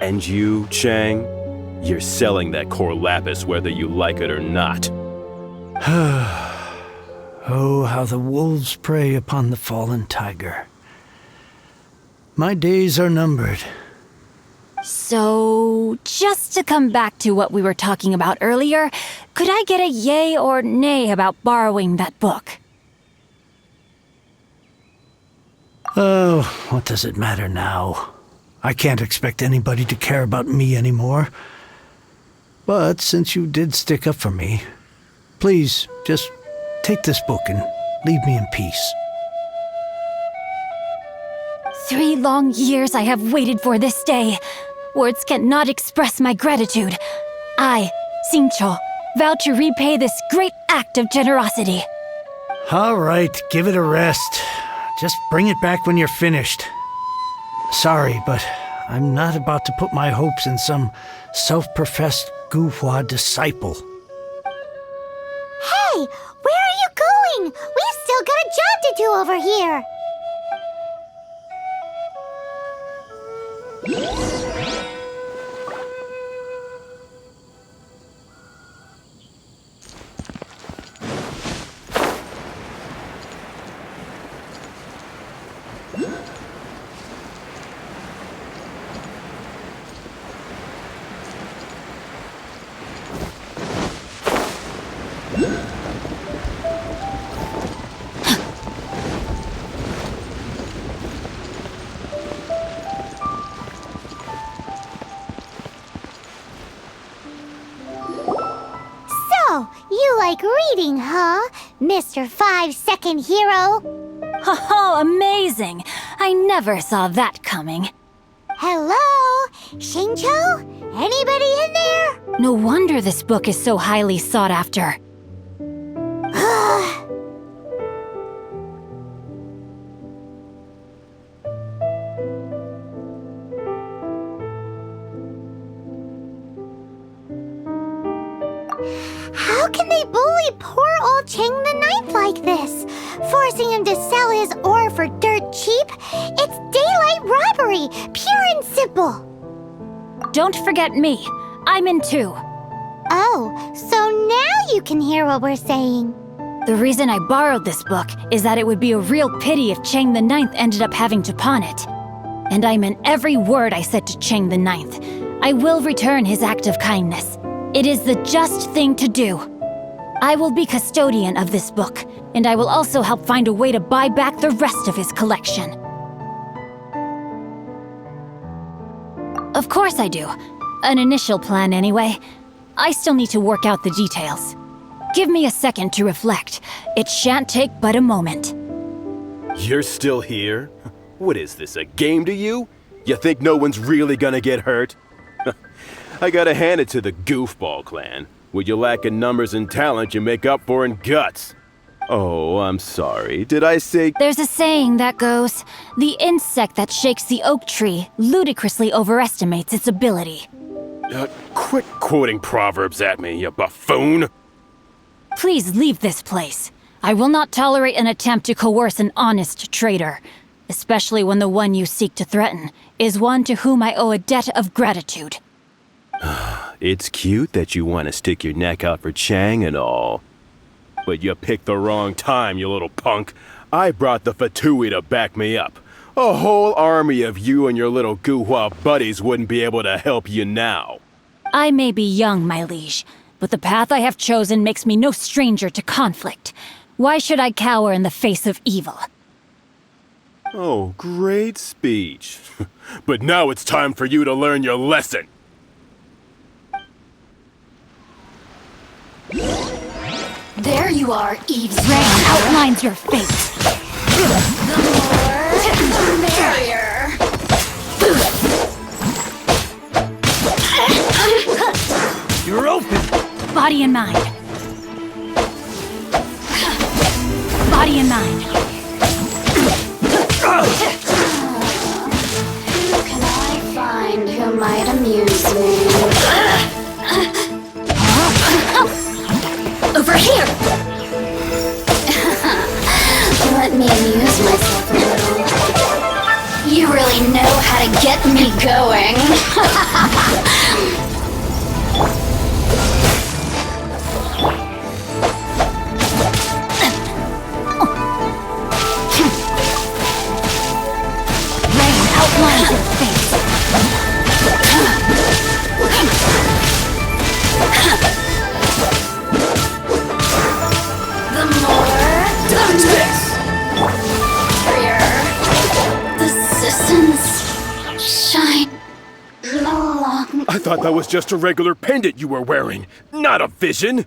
And you, Chang? You're selling that core lapis whether you like it or not. Oh, how the wolves prey upon the fallen tiger. My days are numbered. So, just to come back to what we were talking about earlier, could I get a yay or nay about borrowing that book? Oh, what does it matter now? I can't expect anybody to care about me anymore. But since you did stick up for me, please, just take this book and leave me in peace. 3 long years I have waited for this day. Words cannot express my gratitude. I, Xingqiu, vow to repay this great act of generosity. All right, give it a rest. Just bring it back when you're finished. Sorry, but I'm not about to put my hopes in some self-professed Guhua disciple. Hey, where are you going? We've still got a job to do over here. So, you like reading, huh, Mr. 5-second hero? Oh, amazing! I never saw that coming. Hello? Xingqiu? Anybody in there? No wonder this book is so highly sought after. How can they bully poor old Chang the Ninth like this? Forcing him to sell his ore for dirt cheap? It's daylight robbery, pure and simple. Don't forget me. I'm in too. Oh, so now you can hear what we're saying. The reason I borrowed this book is that it would be a real pity if Chang the Ninth ended up having to pawn it. And I meant every word I said to Chang the Ninth. I will return his act of kindness. It is the just thing to do. I will be custodian of this book, and I will also help find a way to buy back the rest of his collection. Of course I do. An initial plan anyway. I still need to work out the details. Give me a second to reflect. It shan't take but a moment. You're still here? What is this, a game to you? You think no one's really gonna get hurt? I gotta hand it to the Goofball clan. What you lack in numbers and talent, you make up for in guts. Oh, I'm sorry. Did I say— There's a saying that goes, the insect that shakes the oak tree ludicrously overestimates its ability. Quit quoting proverbs at me, you buffoon! Please leave this place. I will not tolerate an attempt to coerce an honest trader, especially when the one you seek to threaten is one to whom I owe a debt of gratitude. It's cute that you want to stick your neck out for Chang and all. But you picked the wrong time, you little punk. I brought the Fatui to back me up. A whole army of you and your little Guhua buddies wouldn't be able to help you now. I may be young, my liege, but the path I have chosen makes me no stranger to conflict. Why should I cower in the face of evil? Oh, great speech. But now it's time for you to learn your lesson. There you are, Eve's rain outlines your fate. The more, the merrier. You're open! Body and mind. Body and mind. Who can I find who might amuse me? Over here! Let me amuse myself a little. You really know how to get me, going. Rain outlines your face. The more darkness, the citizens shine no longer. I thought that was just a regular pendant you were wearing, not a vision.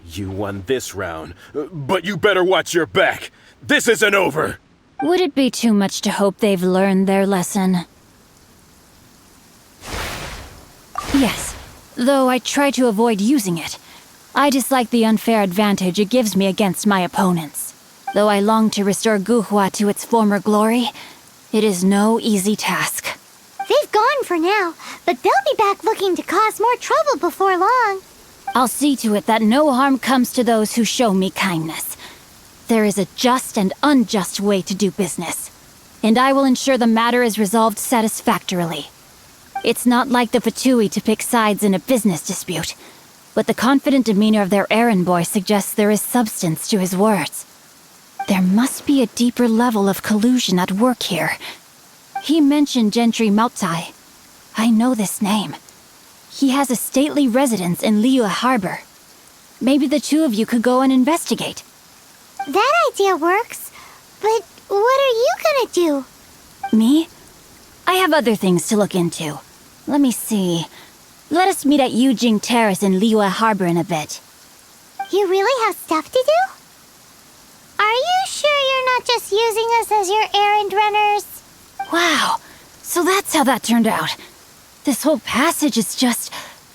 You won this round, but you better watch your back. This isn't over. Would it be too much to hope they've learned their lesson? Yes, though I try to avoid using it. I dislike the unfair advantage it gives me against my opponents. Though I long to restore Guhua to its former glory, it is no easy task. They've gone for now, but they'll be back looking to cause more trouble before long. I'll see to it that no harm comes to those who show me kindness. There is a just and unjust way to do business, and I will ensure the matter is resolved satisfactorily. It's not like the Fatui to pick sides in a business dispute, but the confident demeanor of their errand boy suggests there is substance to his words. There must be a deeper level of collusion at work here. He mentioned Gentry Mautai. I know this name. He has a stately residence in Liyue Harbor. Maybe the two of you could go and investigate. That idea works, but what are you gonna do? Me? I have other things to look into. Let me see. Let us meet at Yujing Terrace in Liyue Harbor in a bit. You really have stuff to do? Are you sure you're not just using us as your errand runners? Wow, so that's how that turned out. This whole passage is just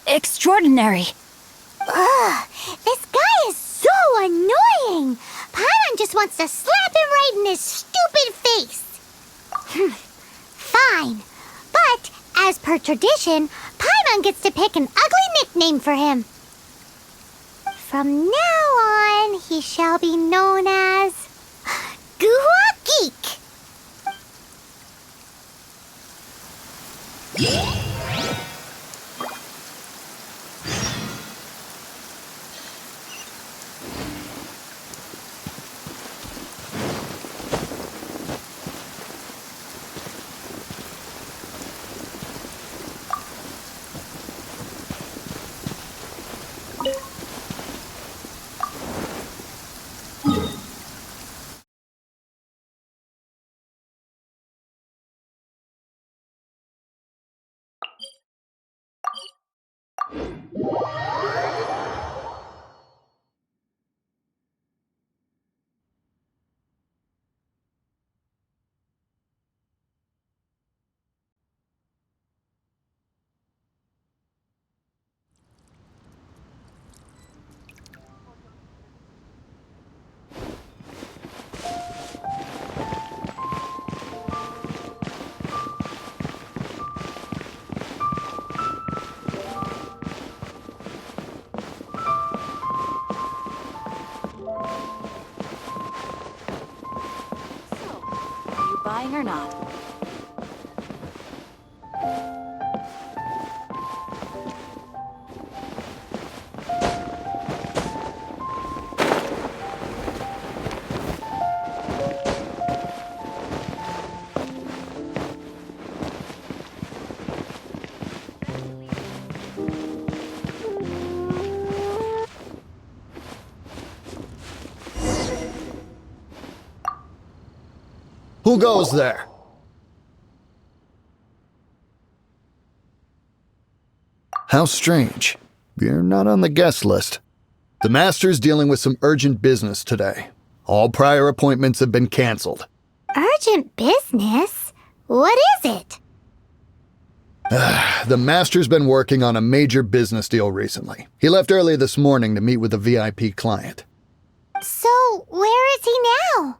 extraordinary. Ugh, this guy is so annoying! Paimon just wants to slap him right in his stupid face! Fine, but as per tradition, Paimon gets to pick an ugly nickname for him. From now on, he shall be known as Guhua Geek. Buying or not? Who goes there? How strange. You're not on the guest list. The Master's dealing with some urgent business today. All prior appointments have been canceled. Urgent business? What is it? The Master's been working on a major business deal recently. He left early this morning to meet with a VIP client. So, where is he now?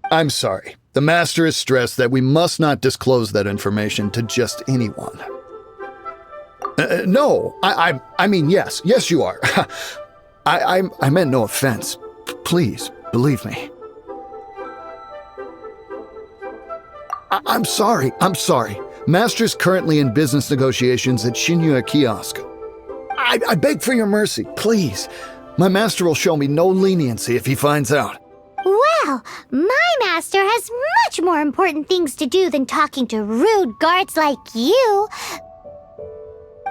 I'm sorry. The Master is stressed that we must not disclose that information to just anyone. No, I mean, yes, you are. I meant no offense. Please, believe me. I'm sorry. Master's currently in business negotiations at Shinya Kiosk. I beg for your mercy, please. My master will show me no leniency if he finds out. Well, my master has much more important things to do than talking to rude guards like you.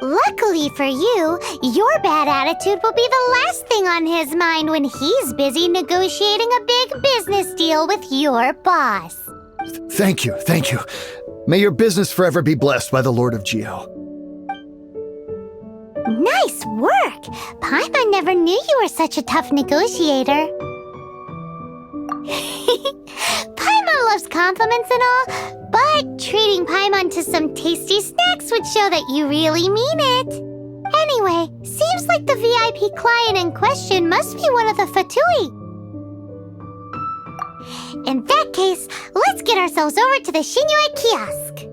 Luckily for you, your bad attitude will be the last thing on his mind when he's busy negotiating a big business deal with your boss. Thank you. May your business forever be blessed by the Lord of Geo. Nice work! Paimon never knew you were such a tough negotiator. Paimon loves compliments and all, but treating Paimon to some tasty snacks would show that you really mean it. Anyway, seems like the VIP client in question must be one of the Fatui. In that case, let's get ourselves over to the Shinue Kiosk.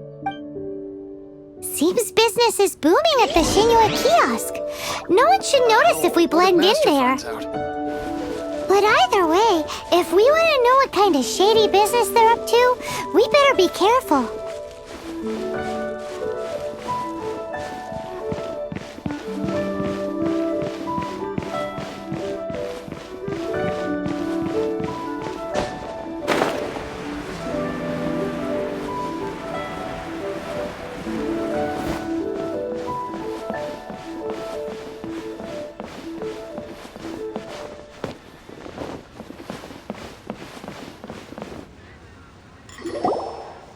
Seems business is booming at the Shinue Kiosk. No one should notice if we blend in there. But either way, if we want to know what kind of shady business they're up to, we better be careful.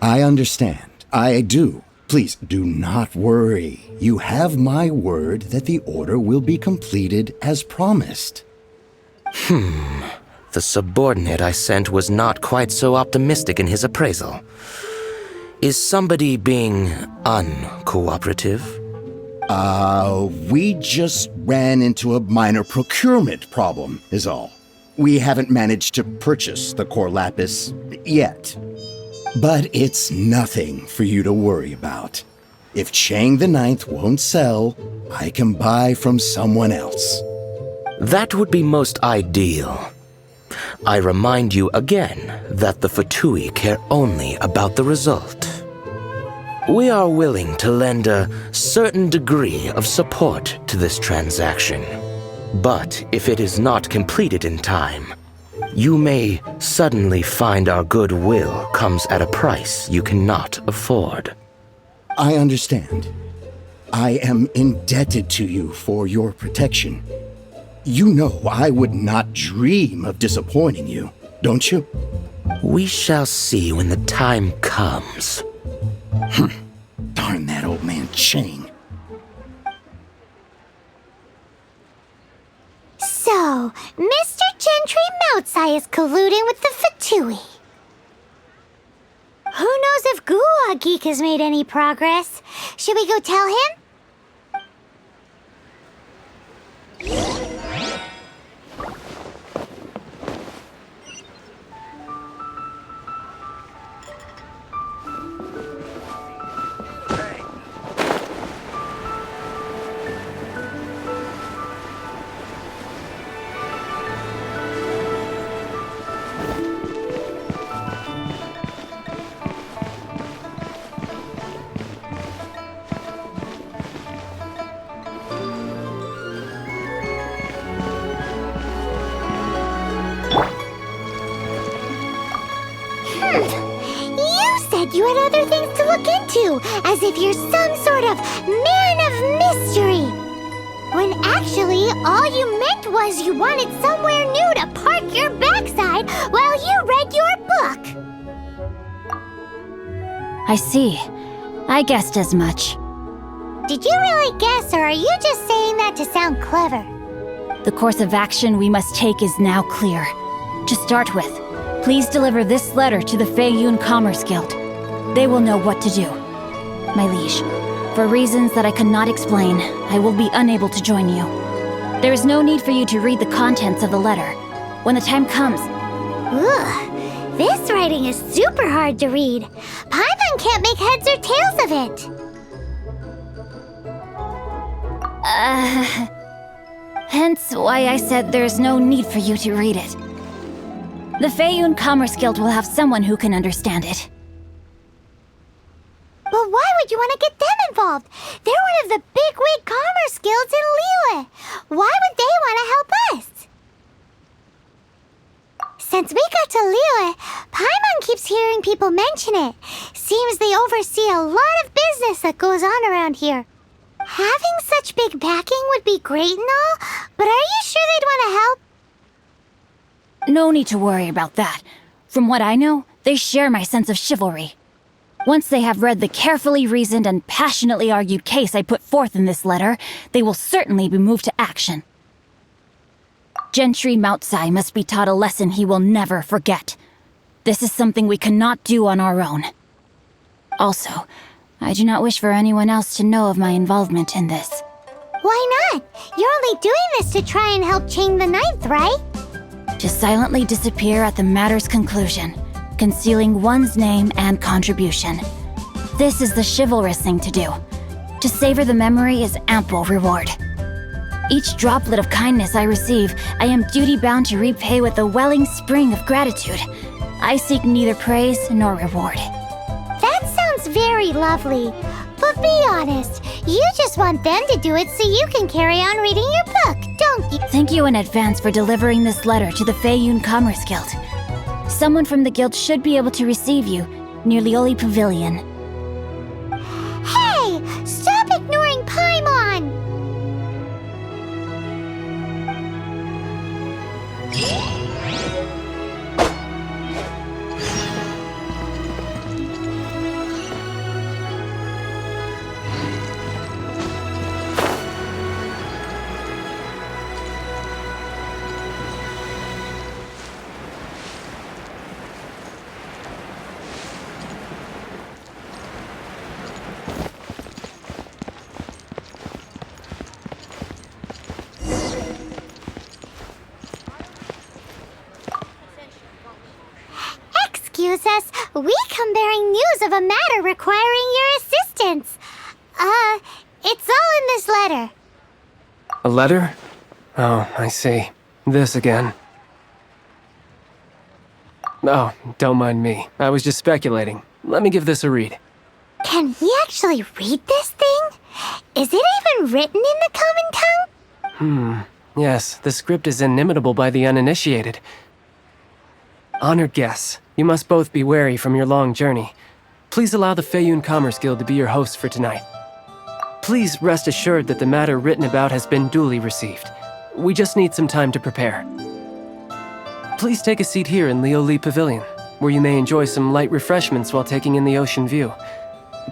I understand. I do. Please do not worry. You have my word that the order will be completed as promised. The subordinate I sent was not quite so optimistic in his appraisal. Is somebody being uncooperative? We just ran into a minor procurement problem, is all. We haven't managed to purchase the core lapis yet. But it's nothing for you to worry about. If Chang the Ninth won't sell, I can buy from someone else. That would be most ideal. I remind you again that the Fatui care only about the result. We are willing to lend a certain degree of support to this transaction. But if it is not completed in time, you may suddenly find our goodwill comes at a price you cannot afford. I understand. I am indebted to you for your protection. You know I would not dream of disappointing you, don't you? We shall see when the time comes. Darn that old man Chang. So, Mr. Gentry Moutsai is colluding with the Fatui. Who knows if Guwa Geek has made any progress? Should we go tell him? You had other things to look into, as if you're some sort of man of mystery. When actually, all you meant was you wanted somewhere new to park your backside while you read your book. I see. I guessed as much. Did you really guess, or are you just saying that to sound clever? The course of action we must take is now clear. To start with, please deliver this letter to the Feiyun Commerce Guild. They will know what to do. My liege, for reasons that I cannot explain, I will be unable to join you. There is no need for you to read the contents of the letter. When the time comes... Ugh, this writing is super hard to read. Paimon can't make heads or tails of it. Hence why I said there's no need for you to read it. The Feiyun Commerce Guild will have someone who can understand it. But why would you want to get them involved? They're one of the bigwig commerce guilds in Liyue. Why would they want to help us? Since we got to Liyue, Paimon keeps hearing people mention it. Seems they oversee a lot of business that goes on around here. Having such big backing would be great and all, but are you sure they'd want to help? No need to worry about that. From what I know, they share my sense of chivalry. Once they have read the carefully reasoned and passionately argued case I put forth in this letter, they will certainly be moved to action. Gentry Moutsai must be taught a lesson he will never forget. This is something we cannot do on our own. Also, I do not wish for anyone else to know of my involvement in this. Why not? You're only doing this to try and help Chang the Ninth, right? To silently disappear at the matter's conclusion, concealing one's name and contribution. This is the chivalrous thing to do. To savor the memory is ample reward. Each droplet of kindness I receive, I am duty-bound to repay with a welling spring of gratitude. I seek neither praise nor reward. That sounds very lovely. But be honest, you just want them to do it so you can carry on reading your book, don't you? Thank you in advance for delivering this letter to the Feiyun Commerce Guild. Someone from the guild should be able to receive you near Lioli Pavilion. Hey! Stop ignoring Paimon! Excuse us, we come bearing news of a matter requiring your assistance. It's all in this letter. A letter? Oh, I see. This again. Oh, don't mind me. I was just speculating. Let me give this a read. Can we actually read this thing? Is it even written in the common tongue? Yes, the script is inimitable by the uninitiated. Honored guests, you must both be wary from your long journey. Please allow the Feiyun Commerce Guild to be your host for tonight. Please rest assured that the matter written about has been duly received. We just need some time to prepare. Please take a seat here in Lioli Pavilion, where you may enjoy some light refreshments while taking in the ocean view.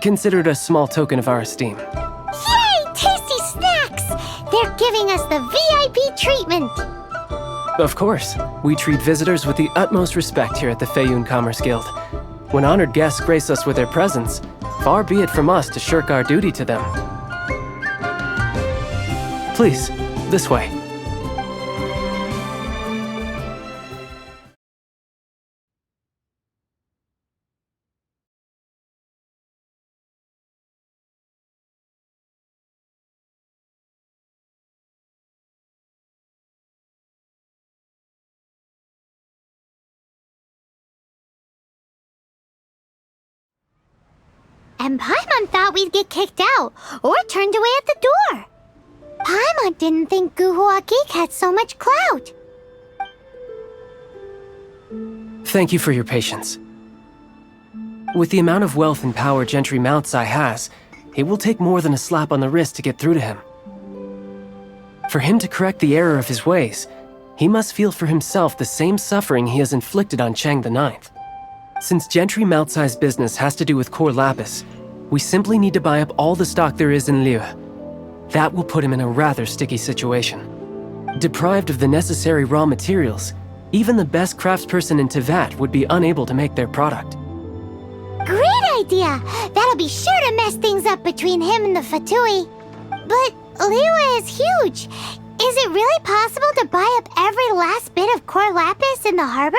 Consider it a small token of our esteem. Yay! Tasty snacks! They're giving us the VIP treatment! Of course, we treat visitors with the utmost respect here at the Feiyun Commerce Guild. When honored guests grace us with their presence, far be it from us to shirk our duty to them. Please, this way. And Paimon thought we'd get kicked out, or turned away at the door. Paimon didn't think Guhua Geek had so much clout. Thank you for your patience. With the amount of wealth and power Gentry Moutsai has, it will take more than a slap on the wrist to get through to him. For him to correct the error of his ways, he must feel for himself the same suffering he has inflicted on Chang the Ninth. Since Gentry Moutsai's business has to do with core lapis, we simply need to buy up all the stock there is in Liyue. That will put him in a rather sticky situation. Deprived of the necessary raw materials, even the best craftsperson in Tevat would be unable to make their product. Great idea! That'll be sure to mess things up between him and the Fatui. But Liyue is huge. Is it really possible to buy up every last bit of core lapis in the harbor?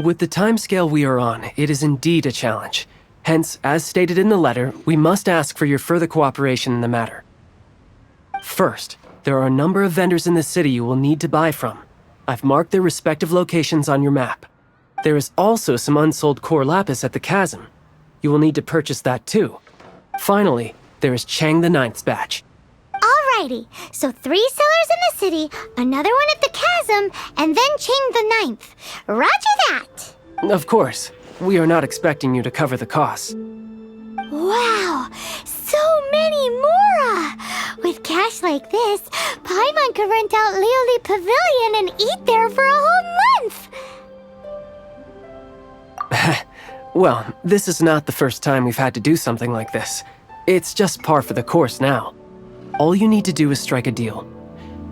With the timescale we are on, it is indeed a challenge. Hence, as stated in the letter, we must ask for your further cooperation in the matter. First, there are a number of vendors in the city you will need to buy from. I've marked their respective locations on your map. There is also some unsold core lapis at the chasm. you will need to purchase that too. Finally, there is Chang the Ninth's badge. Alrighty, so 3 sellers in the city, another one at the chasm, and then Chang the Ninth. Roger that! Of course, we are not expecting you to cover the costs. Wow, so many more! With cash like this, Paimon could rent out Lioli Pavilion and eat there for a whole month! Well, this is not the first time we've had to do something like this. It's just par for the course now. All you need to do is strike a deal.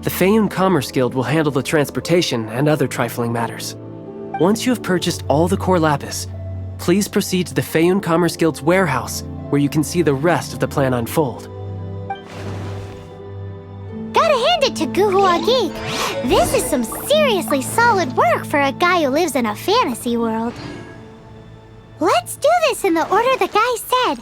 The Feiyun Commerce Guild will handle the transportation and other trifling matters. Once you have purchased all the core lapis, please proceed to the Feiyun Commerce Guild's warehouse, where you can see the rest of the plan unfold. Gotta hand it to Guhua Geek. This is some seriously solid work for a guy who lives in a fantasy world. Let's do this in the order the guy said.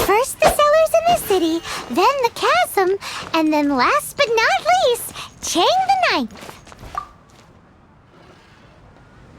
First the sellers in the city, then the chasm, and then last but not least, Chang the Ninth.